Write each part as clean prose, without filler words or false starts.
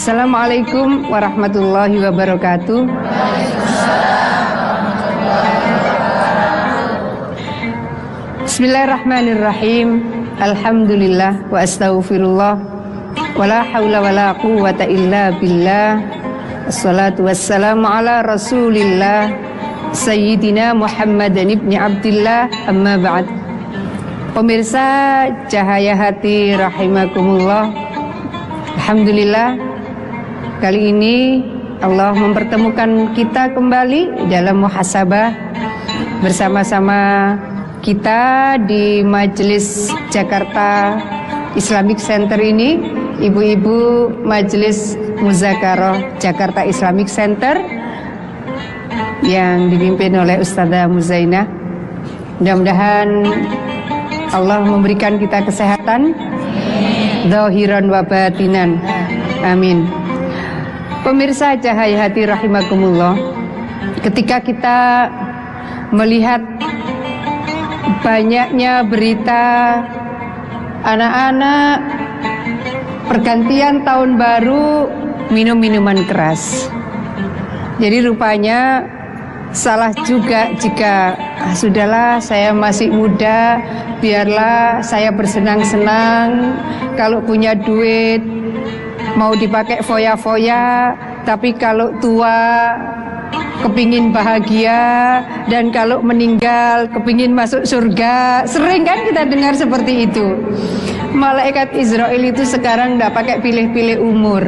Assalamualaikum warahmatullahi wabarakatuh. Bismillahirrahmanirrahim. Alhamdulillah wa astaghfirullah wa la haula wa la quwwata illa billah. Assalatu wassalamu ala Rasulillah Sayyidina Muhammadan ibni Abdillah, amma ba'd. Pemirsa Cahaya Hati rahimakumullah, alhamdulillah, kali ini Allah mempertemukan kita kembali dalam muhasabah bersama-sama kita di Majelis Jakarta Islamic Center ini, ibu-ibu Majelis Muzakarah Jakarta Islamic Center yang dipimpin oleh Ustadzah Muzainah. Mudah-mudahan Allah memberikan kita kesehatan zahiran wa batinan. Amin. Pemirsa Cahaya Hati rahimakumullah, ketika kita melihat banyaknya berita anak-anak pergantian tahun baru minum minuman keras, jadi rupanya salah juga jika sudahlah, saya masih muda, biarlah saya bersenang-senang. Kalau punya duit mau dipakai foya-foya, tapi kalau tua kepingin bahagia, dan kalau meninggal kepingin masuk surga. Sering kan kita dengar seperti itu. Malaikat Israel itu sekarang tidak pakai pilih-pilih umur.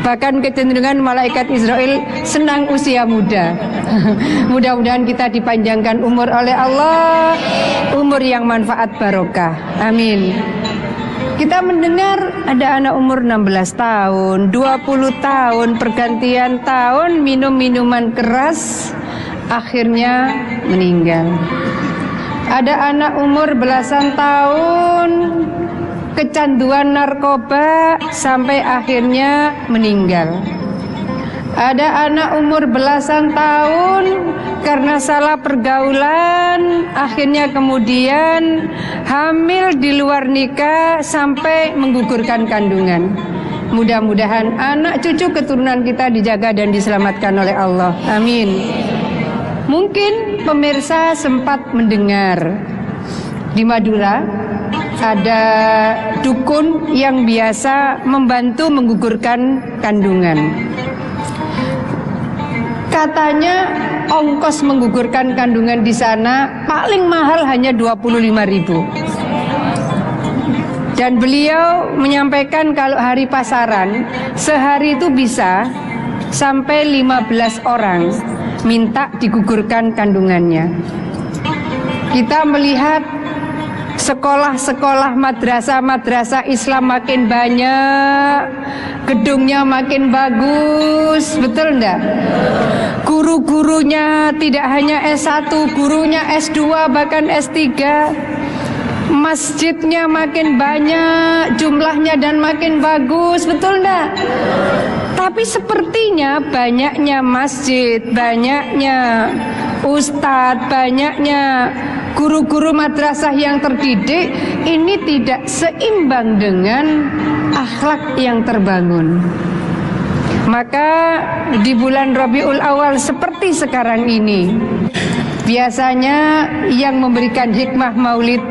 Bahkan kecenderungan malaikat Israel senang usia muda. Mudah-mudahan kita dipanjangkan umur oleh Allah, umur yang manfaat barokah. Amin. Kita mendengar ada anak umur 16 tahun, 20 tahun, pergantian tahun minum minuman keras, akhirnya meninggal. Ada anak umur belasan tahun kecanduan narkoba sampai akhirnya meninggal. Ada anak umur belasan tahun karena salah pergaulan, akhirnya kemudian hamil di luar nikah sampai menggugurkan kandungan. Mudah-mudahan anak cucu keturunan kita dijaga dan diselamatkan oleh Allah. Amin. Mungkin pemirsa sempat mendengar di Madura ada dukun yang biasa membantu menggugurkan kandungan. Katanya ongkos menggugurkan kandungan di sana paling mahal hanya 25.000. Dan beliau menyampaikan kalau hari pasaran sehari itu bisa sampai 15 orang minta digugurkan kandungannya. Kita melihat sekolah-sekolah, madrasah-madrasah Islam makin banyak, gedungnya makin bagus, betul enggak? Guru-gurunya tidak hanya S1, gurunya S2 bahkan S3. Masjidnya makin banyak jumlahnya dan makin bagus, betul enggak? Tapi sepertinya banyaknya masjid, banyaknya ustadz, banyaknya guru-guru madrasah yang terdidik ini tidak seimbang dengan akhlak yang terbangun. Maka di bulan Rabiul Awal seperti sekarang ini, biasanya yang memberikan hikmah maulid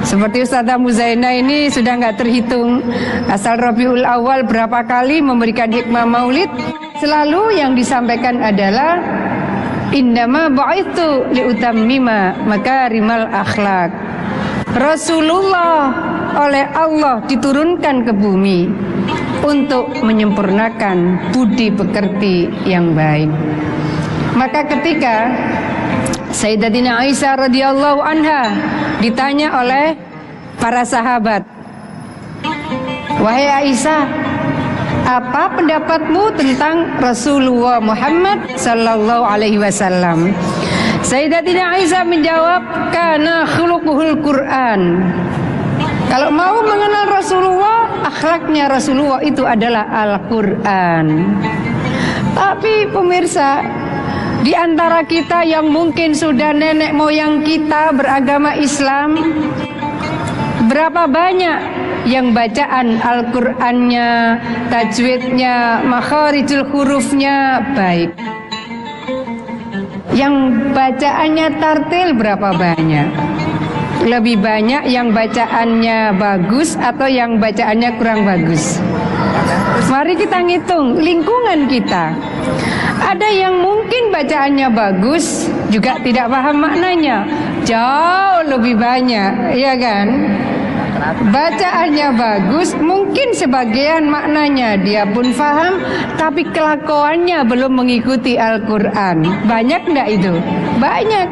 seperti Ustadzah Muzainah ini sudah nggak terhitung asal Rabiul Awal berapa kali memberikan hikmah maulid. Selalu yang disampaikan adalah innama bu'itsu liutammima makarimal akhlak. Rasulullah oleh Allah diturunkan ke bumi untuk menyempurnakan budi pekerti yang baik. Maka ketika Sayyidatina Aisyah radhiyallahu anha ditanya oleh para sahabat, "Wahai Aisyah, apa pendapatmu tentang Rasulullah Muhammad sallallahu alaihi wasallam?" Sayyidatina Aisyah menjawab, "Kana khuluquhul Quran." Kalau mau mengenal Rasulullah, akhlaknya Rasulullah itu adalah Al-Quran. Tapi pemirsa, di antara kita yang mungkin sudah nenek moyang kita beragama Islam, berapa banyak yang bacaan Al-Qur'annya, tajwidnya, makharijul hurufnya baik? Yang bacaannya tartil berapa banyak? Lebih banyak yang bacaannya bagus atau yang bacaannya kurang bagus? Mari kita ngitung lingkungan kita. Ada yang mungkin bacaannya bagus juga tidak paham maknanya. Jauh lebih banyak, ya kan? Bacaannya bagus, mungkin sebagian maknanya dia pun paham, tapi kelakuannya belum mengikuti Al-Quran. Banyak enggak itu? Banyak.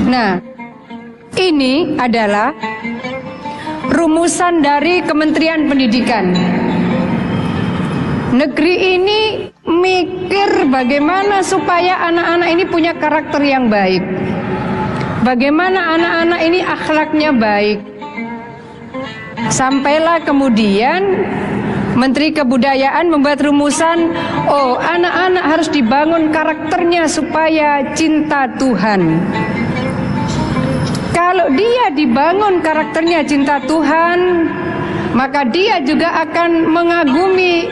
Nah, ini adalah rumusan dari Kementerian Pendidikan. Negeri ini mikir bagaimana supaya anak-anak ini punya karakter yang baik. Bagaimana anak-anak ini akhlaknya baik. Sampailah kemudian Menteri Kebudayaan membuat rumusan, oh, anak-anak harus dibangun karakternya supaya cinta Tuhan. Kalau dia dibangun karakternya cinta Tuhan, maka dia juga akan mengagumi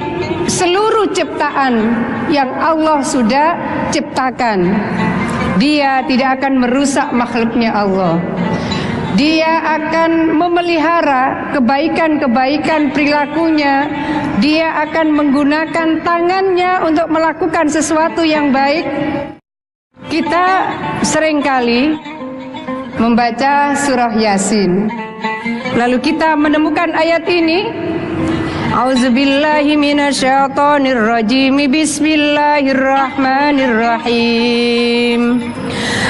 seluruh ciptaan yang Allah sudah ciptakan. Dia tidak akan merusak makhluknya Allah. Dia akan memelihara kebaikan-kebaikan perilakunya. Dia akan menggunakan tangannya untuk melakukan sesuatu yang baik. Kita seringkali membaca surah Yasin, lalu kita menemukan ayat ini. A'udzubillahi minasyaitonirrajim. Bismillahirrahmanirrahim.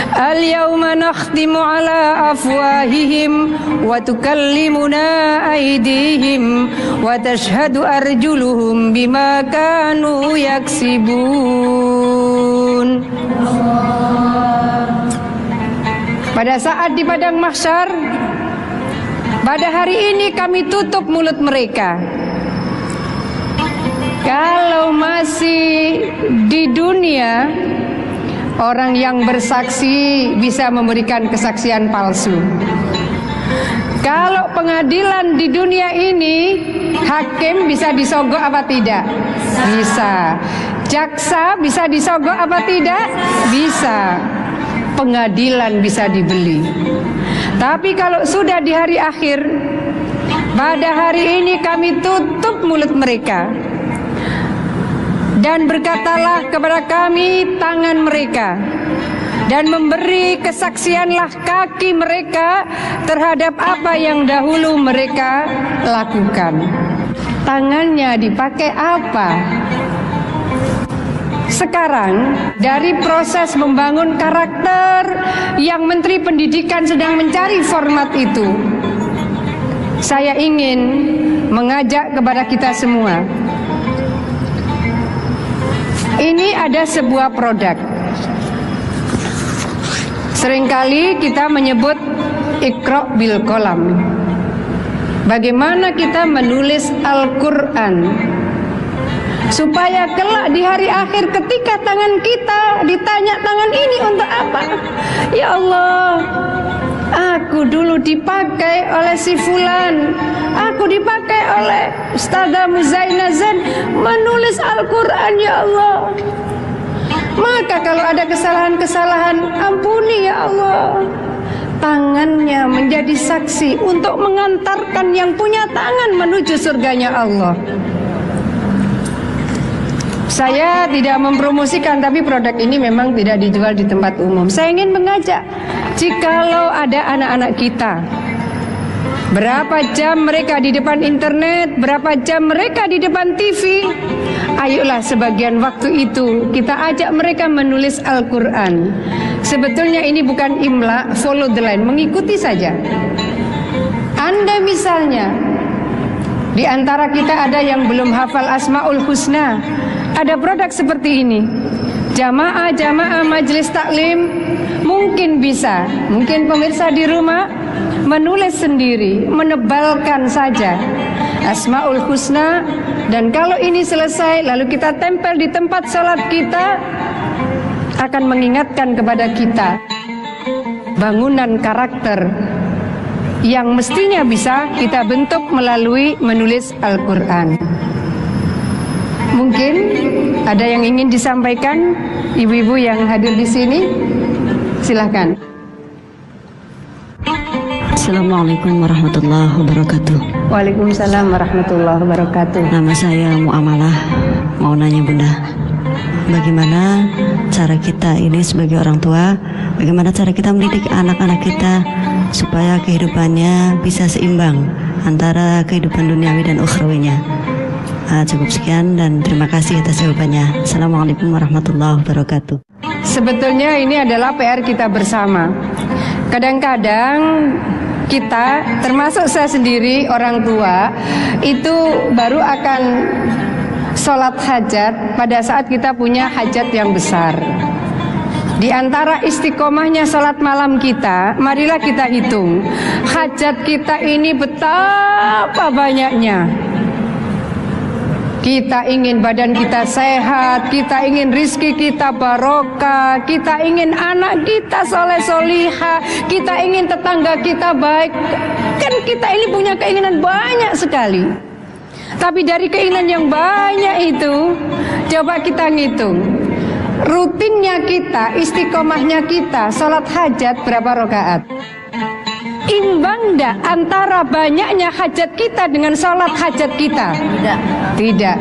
Al-yawma nakhtimu ala afwahihim wa tukallimuna aydihim wa tashhadu arjuluhum bima kanu yaksibun. Pada saat di padang mahsyar, pada hari ini kami tutup mulut mereka. Kalau masih di dunia, orang yang bersaksi bisa memberikan kesaksian palsu. Kalau pengadilan di dunia ini, hakim bisa disogok apa tidak? Bisa. Jaksa bisa disogok apa tidak? Bisa. Pengadilan bisa dibeli. Tapi kalau sudah di hari akhir, pada hari ini kami tutup mulut mereka. Dan berkatalah kepada kami tangan mereka, dan memberi kesaksianlah kaki mereka terhadap apa yang dahulu mereka lakukan. Tangannya dipakai apa? Sekarang dari proses membangun karakter yang Menteri Pendidikan sedang mencari format itu, saya ingin mengajak kepada kita semua. Ini ada sebuah produk. Seringkali kita menyebut Iqra' bil qalam. Bagaimana kita menulis Al-Quran supaya kelak di hari akhir ketika tangan kita ditanya, tangan ini untuk apa? Ya Allah, aku dulu dipakai oleh si fulan, aku dipakai oleh Ustazah Muzainazan menulis Al-Quran, ya Allah. Maka kalau ada kesalahan-kesalahan, ampuni ya Allah. Tangannya menjadi saksi untuk mengantarkan yang punya tangan menuju surganya Allah. Saya tidak mempromosikan, tapi produk ini memang tidak dijual di tempat umum. Saya ingin mengajak, jikalau ada anak-anak kita, berapa jam mereka di depan internet, berapa jam mereka di depan TV, ayolah sebagian waktu itu kita ajak mereka menulis Al-Quran. Sebetulnya ini bukan imla, follow the line, mengikuti saja. Anda misalnya, di antara kita ada yang belum hafal Asmaul Husna, ada produk seperti ini. Jamaah-jamaah majelis taklim mungkin bisa, mungkin pemirsa di rumah menulis sendiri, menebalkan saja Asmaul Husna, dan kalau ini selesai lalu kita tempel di tempat salat kita, akan mengingatkan kepada kita bangunan karakter yang mestinya bisa kita bentuk melalui menulis Al-Quran. Mungkin ada yang ingin disampaikan, ibu-ibu yang hadir di sini, silahkan. Assalamualaikum warahmatullahi wabarakatuh. Waalaikumsalam warahmatullahi wabarakatuh. Nama saya Muamalah. Mau nanya Bunda, bagaimana cara kita ini sebagai orang tua, bagaimana cara kita mendidik anak-anak kita supaya kehidupannya bisa seimbang antara kehidupan duniawi dan ukhrawinya. Cukup sekian dan terima kasih atas jawabannya. Assalamualaikum warahmatullahi wabarakatuh. Sebetulnya ini adalah PR kita bersama. Kadang-kadang kita, termasuk saya sendiri, orang tua, itu baru akan sholat hajat pada saat kita punya hajat yang besar. Di antara istiqomahnya sholat malam kita, marilah kita hitung hajat kita ini betapa banyaknya. Kita ingin badan kita sehat, kita ingin rizki kita barokah, kita ingin anak kita soleh solihah, kita ingin tetangga kita baik. Kan kita ini punya keinginan banyak sekali. Tapi dari keinginan yang banyak itu, coba kita ngitung rutinnya kita, istiqomahnya kita, sholat hajat berapa rakaat? Imbang enggak antara banyaknya hajat kita dengan sholat hajat kita? Tidak.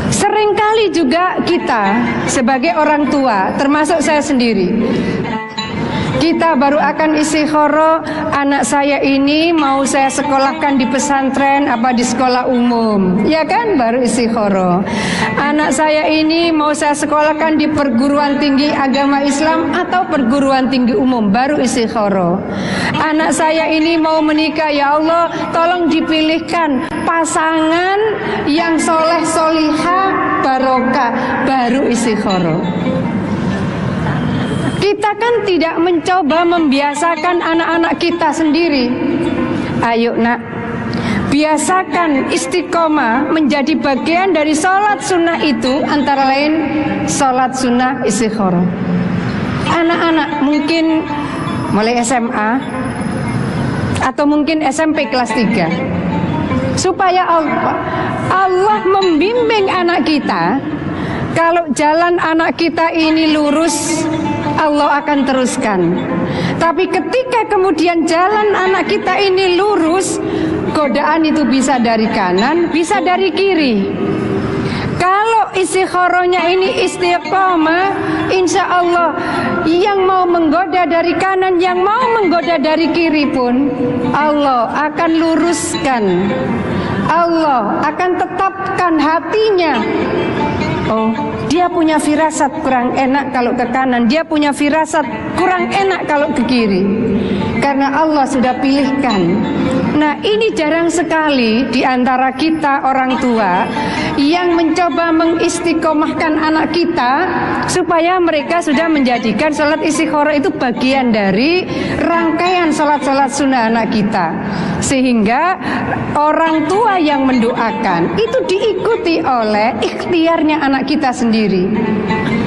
Seringkali juga kita sebagai orang tua, termasuk saya sendiri, kita baru akan istikharah, anak saya ini mau saya sekolahkan di pesantren apa di sekolah umum, ya kan, baru istikharah. Anak saya ini mau saya sekolahkan di perguruan tinggi agama Islam atau perguruan tinggi umum, baru istikharah. Anak saya ini mau menikah, ya Allah tolong dipilihkan pasangan yang soleh solihah barokah, baru istikharah. Kita kan tidak mencoba membiasakan anak-anak kita sendiri. Ayo nak, biasakan istiqomah menjadi bagian dari sholat sunnah itu, antara lain sholat sunnah istikharah. Anak-anak mungkin mulai SMA atau mungkin SMP kelas 3, supaya Allah membimbing anak kita. Kalau jalan anak kita ini lurus, Allah akan teruskan. Tapi ketika kemudian jalan anak kita ini lurus, godaan itu bisa dari kanan, bisa dari kiri. Kalau istikharahnya ini istiqomah, insya Allah yang mau menggoda dari kanan, yang mau menggoda dari kiri pun Allah akan luruskan. Allah akan tetapkan hatinya. Oh, dia punya firasat kurang enak kalau ke kanan, dia punya firasat kurang enak kalau ke kiri, karena Allah sudah pilihkan. Nah, ini jarang sekali di antara kita orang tua yang mencoba mengistiqomahkan anak kita supaya mereka sudah menjadikan sholat istikharah itu bagian dari rangkaian sholat-sholat sunnah anak kita, sehingga orang tua yang mendoakan itu diikuti oleh ikhtiarnya anak kita sendiri.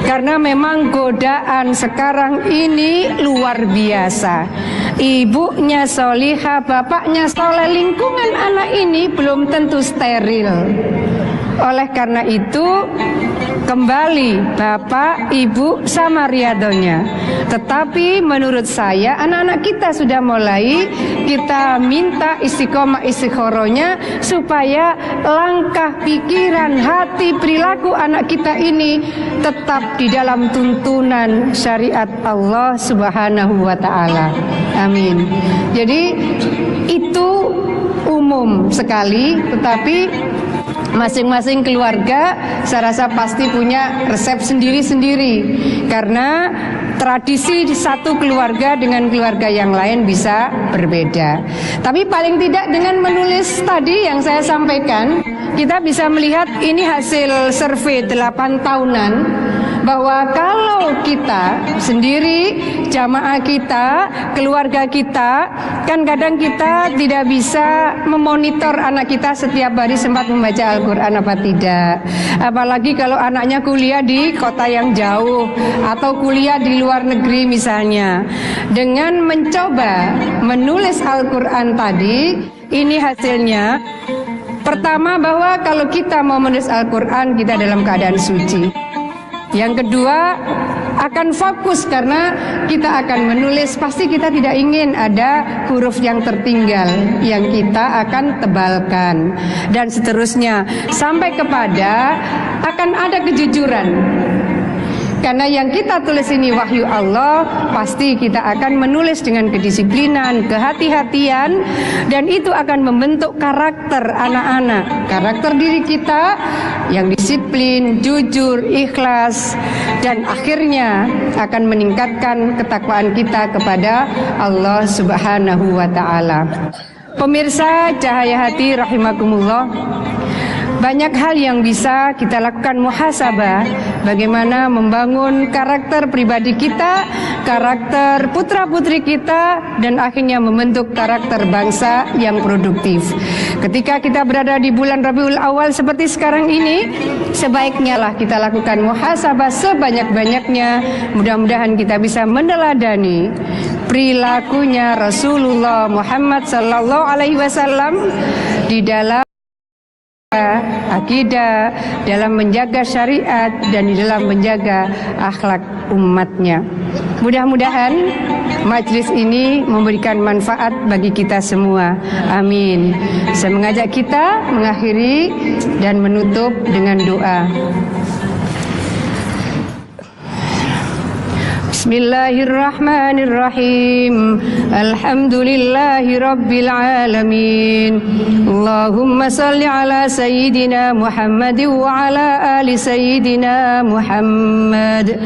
Karena memang godaan sekarang ini luar biasa. Ibunya solihah, bapaknya soleh, lingkungan anak ini belum tentu steril. Oleh karena itu, kembali bapak, ibu sama riadonya. Tetapi menurut saya anak-anak kita sudah mulai kita minta istiqomah istikharahnya, supaya langkah, pikiran, hati, perilaku anak kita ini tetap di dalam tuntunan syariat Allah Subhanahu wa ta'ala. Amin. Jadi itu umum sekali, tetapi masing-masing keluarga saya rasa pasti punya resep sendiri-sendiri, karena tradisi di satu keluarga dengan keluarga yang lain bisa berbeda. Tapi paling tidak dengan menulis tadi yang saya sampaikan, kita bisa melihat ini hasil survei 8 tahunan bahwa kalau kita sendiri, jamaah kita, keluarga kita, kan kadang kita tidak bisa memonitor anak kita setiap hari sempat membaca Al-Quran apa tidak. Apalagi kalau anaknya kuliah di kota yang jauh atau kuliah di luar negeri misalnya. Dengan mencoba menulis Al-Quran tadi, ini hasilnya. Pertama, bahwa kalau kita mau menulis Al-Quran, kita dalam keadaan suci. Yang kedua, akan fokus karena kita akan menulis, pasti kita tidak ingin ada huruf yang tertinggal yang kita akan tebalkan, dan seterusnya sampai kepada akan ada kejujuran. Karena yang kita tulis ini wahyu Allah, pasti kita akan menulis dengan kedisiplinan, kehati-hatian, dan itu akan membentuk karakter anak-anak, karakter diri kita yang disiplin, jujur, ikhlas, dan akhirnya akan meningkatkan ketakwaan kita kepada Allah Subhanahu wa ta'ala. Pemirsa Cahaya Hati rahimakumullah, banyak hal yang bisa kita lakukan muhasabah, bagaimana membangun karakter pribadi kita, karakter putra-putri kita, dan akhirnya membentuk karakter bangsa yang produktif. Ketika kita berada di bulan Rabiul Awal seperti sekarang ini, sebaiknya lah kita lakukan muhasabah sebanyak-banyaknya. Mudah-mudahan kita bisa meneladani perilakunya Rasulullah Muhammad sallallahu alaihi wasallam di dalam akidah, dalam menjaga syariat, dan di dalam menjaga akhlak umatnya. Mudah-mudahan majlis ini memberikan manfaat bagi kita semua. Amin. Saya mengajak kita mengakhiri dan menutup dengan doa. Bismillahirrahmanirrahim. Alhamdulillahi rabbil alamin. Allahumma salli ala sayyidina Muhammad wa ala ali sayyidina Muhammad.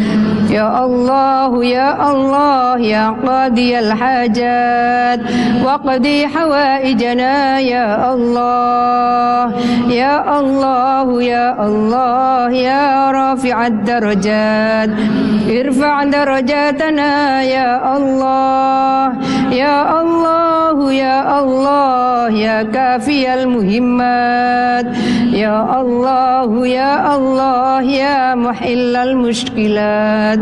Ya Allah, ya Allah, ya qadiyal hajat wa qadi hawaijana ya Allah. Ya Allah, ya Allah, ya rafi'ad darajat, irfa' darajatana ya Allah. Ya Allah, ya Allah, ya kafiyal muhimmat. Ya Allah, ya Allah, ya muhillal mushkilat.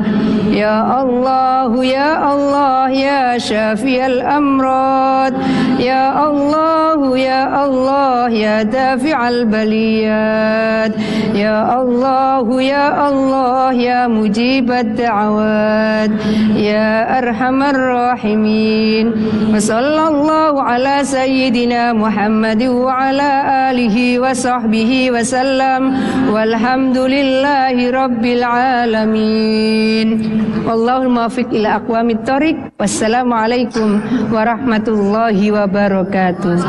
Ya Allah, ya Allah, ya syafiyal amrad. Ya Allah, ya Allah, ya dafi'al baliyat. Ya Allah, ya Allah, ya mujibad da'awat. Ya arhamar rahimin. Wa sallallahu ala sayyidina Muhammad wa ala alihi wa sahbihi wa sallam. Walhamdulillahi rabbil alamin. Wallahul muwaffiq ila aqwamit thoriq. Wassalamualaikum warahmatullahi wabarakatuh.